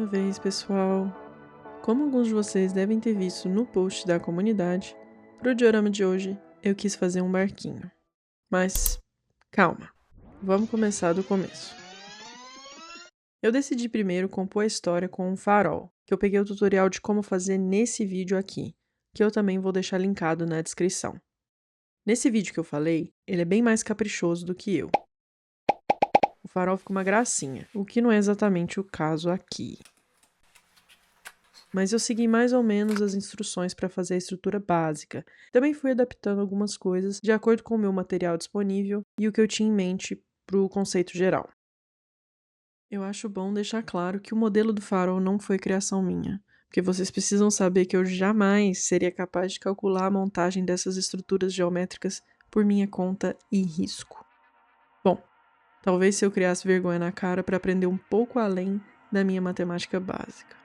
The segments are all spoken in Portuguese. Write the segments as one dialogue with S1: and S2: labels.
S1: uma vez, pessoal. Como alguns de vocês devem ter visto no post da comunidade, pro diorama de hoje eu quis fazer um barquinho. Mas, calma, vamos começar do começo. Eu decidi primeiro compor a história com um farol, que eu peguei o tutorial de como fazer nesse vídeo aqui, que eu também vou deixar linkado na descrição. Nesse vídeo que eu falei, ele é bem mais caprichoso do que eu. O farol fica uma gracinha, o que não é exatamente o caso aqui. Mas eu segui mais ou menos as instruções para fazer a estrutura básica. Também fui adaptando algumas coisas de acordo com o meu material disponível e o que eu tinha em mente para o conceito geral. Eu acho bom deixar claro que o modelo do farol não foi criação minha, porque vocês precisam saber que eu jamais seria capaz de calcular a montagem dessas estruturas geométricas por minha conta e risco. Bom, talvez se eu criasse vergonha na cara para aprender um pouco além da minha matemática básica.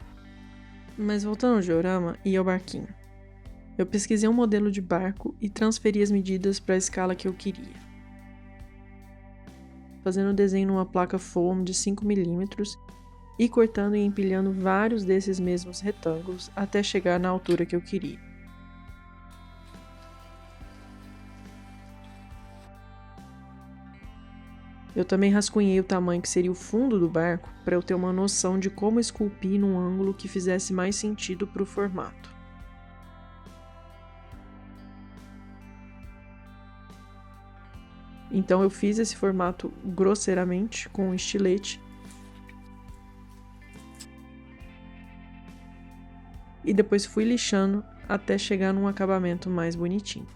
S1: Mas voltando ao diorama e ao barquinho. Eu pesquisei um modelo de barco e transferi as medidas para a escala que eu queria. Fazendo o desenho numa placa foam de 5 mm e cortando e empilhando vários desses mesmos retângulos até chegar na altura que eu queria. Eu também rascunhei o tamanho que seria o fundo do barco para eu ter uma noção de como esculpir num ângulo que fizesse mais sentido para o formato. Então eu fiz esse formato grosseiramente com um estilete e depois fui lixando até chegar num acabamento mais bonitinho.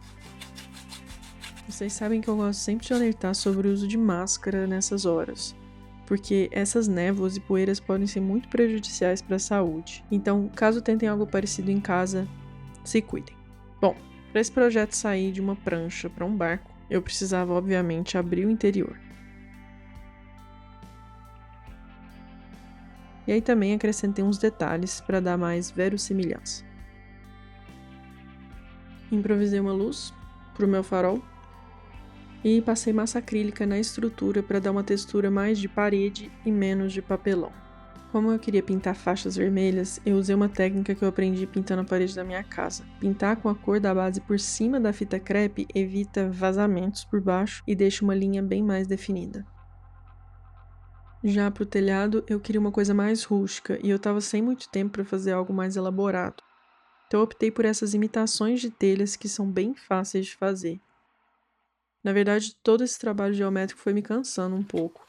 S1: Vocês sabem que eu gosto sempre de alertar sobre o uso de máscara nessas horas, porque essas névoas e poeiras podem ser muito prejudiciais para a saúde. Então, caso tentem algo parecido em casa, se cuidem. Bom, para esse projeto sair de uma prancha para um barco, eu precisava, obviamente, abrir o interior. E aí também acrescentei uns detalhes para dar mais verossimilhança. Improvisei uma luz para o meu farol e passei massa acrílica na estrutura para dar uma textura mais de parede e menos de papelão. Como eu queria pintar faixas vermelhas, eu usei uma técnica que eu aprendi pintando a parede da minha casa. Pintar com a cor da base por cima da fita crepe evita vazamentos por baixo e deixa uma linha bem mais definida. Já para o telhado, eu queria uma coisa mais rústica e eu estava sem muito tempo para fazer algo mais elaborado. Então eu optei por essas imitações de telhas que são bem fáceis de fazer. Na verdade, todo esse trabalho geométrico foi me cansando um pouco.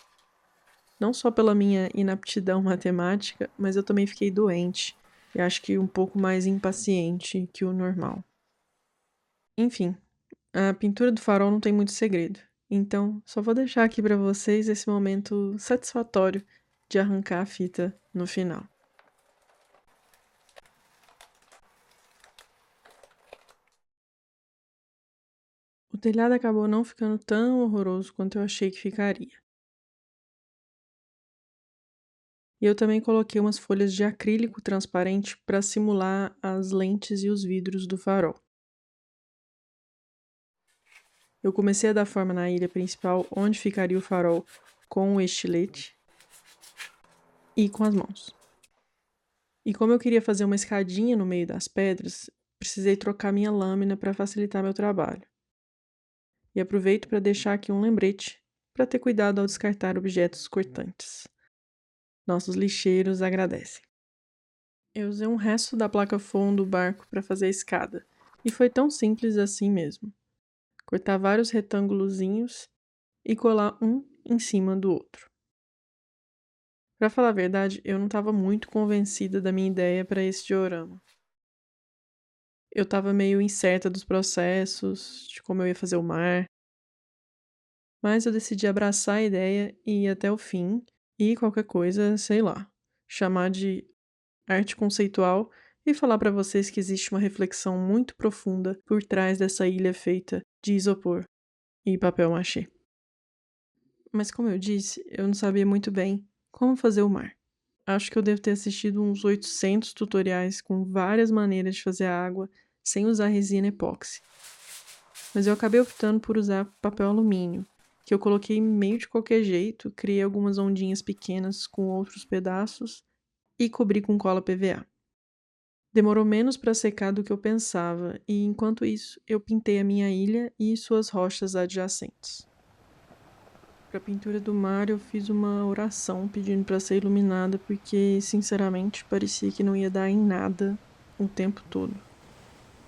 S1: Não só pela minha inaptidão matemática, mas eu também fiquei doente e acho que um pouco mais impaciente que o normal. Enfim, a pintura do farol não tem muito segredo, então só vou deixar aqui para vocês esse momento satisfatório de arrancar a fita no final. O telhado acabou não ficando tão horroroso quanto eu achei que ficaria. E eu também coloquei umas folhas de acrílico transparente para simular as lentes e os vidros do farol. Eu comecei a dar forma na ilha principal, onde ficaria o farol, com o estilete e com as mãos. E como eu queria fazer uma escadinha no meio das pedras, precisei trocar minha lâmina para facilitar meu trabalho. E aproveito para deixar aqui um lembrete para ter cuidado ao descartar objetos cortantes. Nossos lixeiros agradecem. Eu usei um resto da placa foam do barco para fazer a escada, e foi tão simples assim mesmo. Cortar vários retângulozinhos e colar um em cima do outro. Pra falar a verdade, eu não estava muito convencida da minha ideia para esse diorama. Eu estava meio incerta dos processos, de como eu ia fazer o mar, mas eu decidi abraçar a ideia e ir até o fim e qualquer coisa, sei lá, chamar de arte conceitual e falar para vocês que existe uma reflexão muito profunda por trás dessa ilha feita de isopor e papel machê. Mas como eu disse, eu não sabia muito bem como fazer o mar. Acho que eu devo ter assistido uns 800 tutoriais com várias maneiras de fazer a água sem usar resina epóxi. Mas eu acabei optando por usar papel alumínio, que eu coloquei meio de qualquer jeito, criei algumas ondinhas pequenas com outros pedaços e cobri com cola PVA. Demorou menos para secar do que eu pensava, e enquanto isso, eu pintei a minha ilha e suas rochas adjacentes. Para a pintura do mar, eu fiz uma oração pedindo para ser iluminada, porque, sinceramente, parecia que não ia dar em nada o tempo todo.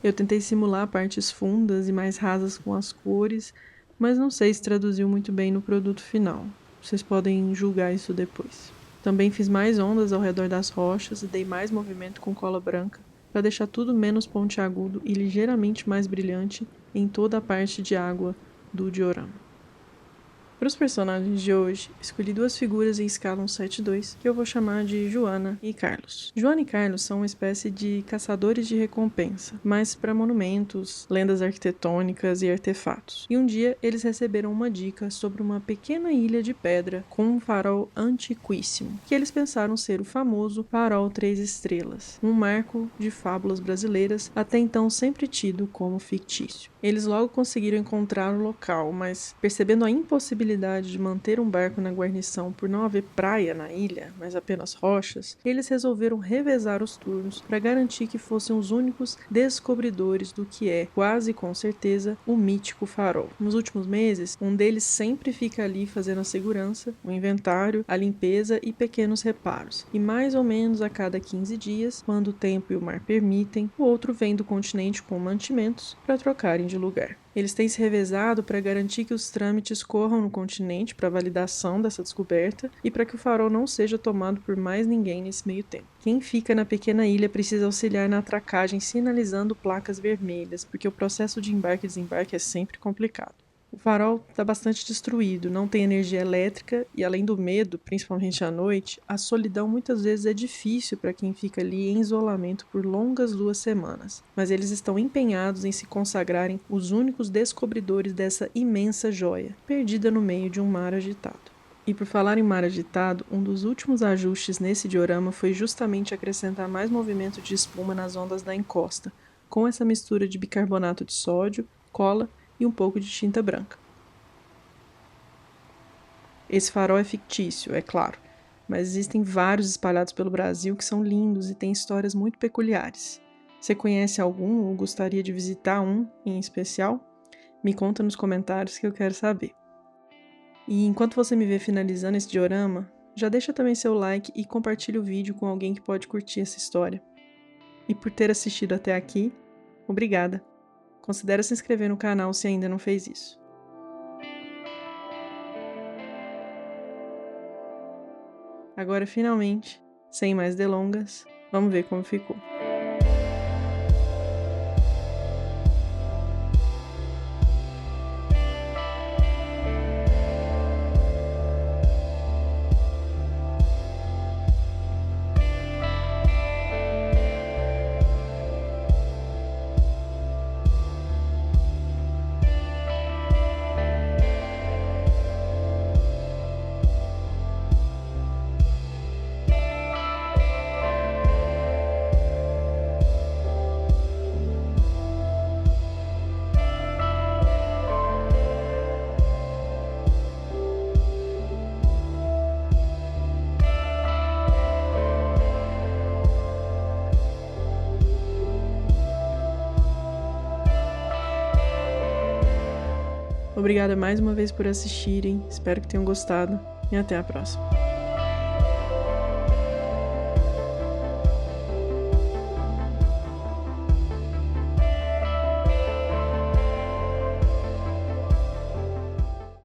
S1: Eu tentei simular partes fundas e mais rasas com as cores, mas não sei se traduziu muito bem no produto final. Vocês podem julgar isso depois. Também fiz mais ondas ao redor das rochas e dei mais movimento com cola branca, para deixar tudo menos pontiagudo e ligeiramente mais brilhante em toda a parte de água do diorama. Para os personagens de hoje, escolhi duas figuras em escala 1/7/2 que eu vou chamar de Joana e Carlos. Joana e Carlos são uma espécie de caçadores de recompensa, mas para monumentos, lendas arquitetônicas e artefatos. E um dia eles receberam uma dica sobre uma pequena ilha de pedra com um farol antiquíssimo, que eles pensaram ser o famoso Farol 3 Estrelas, um marco de fábulas brasileiras até então sempre tido como fictício. Eles logo conseguiram encontrar o local, mas percebendo a impossibilidade de manter um barco na guarnição por não haver praia na ilha, mas apenas rochas, eles resolveram revezar os turnos para garantir que fossem os únicos descobridores do que é, quase com certeza, o mítico farol. Nos últimos meses, um deles sempre fica ali fazendo a segurança, o inventário, a limpeza e pequenos reparos. E mais ou menos a cada 15 dias, quando o tempo e o mar permitem, o outro vem do continente com mantimentos para trocarem de lugar. Eles têm se revezado para garantir que os trâmites corram no continente para validação dessa descoberta e para que o farol não seja tomado por mais ninguém nesse meio tempo. Quem fica na pequena ilha precisa auxiliar na atracagem sinalizando placas vermelhas, porque o processo de embarque e desembarque é sempre complicado. O farol está bastante destruído, não tem energia elétrica e, além do medo, principalmente à noite, a solidão muitas vezes é difícil para quem fica ali em isolamento por longas 2 semanas. Mas eles estão empenhados em se consagrarem os únicos descobridores dessa imensa joia, perdida no meio de um mar agitado. E por falar em mar agitado, um dos últimos ajustes nesse diorama foi justamente acrescentar mais movimento de espuma nas ondas da encosta, com essa mistura de bicarbonato de sódio, cola e um pouco de tinta branca. Esse farol é fictício, é claro, mas existem vários espalhados pelo Brasil que são lindos e têm histórias muito peculiares. Você conhece algum ou gostaria de visitar um em especial? Me conta nos comentários que eu quero saber. E enquanto você me vê finalizando esse diorama, já deixa também seu like e compartilha o vídeo com alguém que pode curtir essa história. E por ter assistido até aqui, obrigada! Considere se inscrever no canal se ainda não fez isso. Agora, finalmente, sem mais delongas, vamos ver como ficou. Obrigada mais uma vez por assistirem, espero que tenham gostado e até a próxima.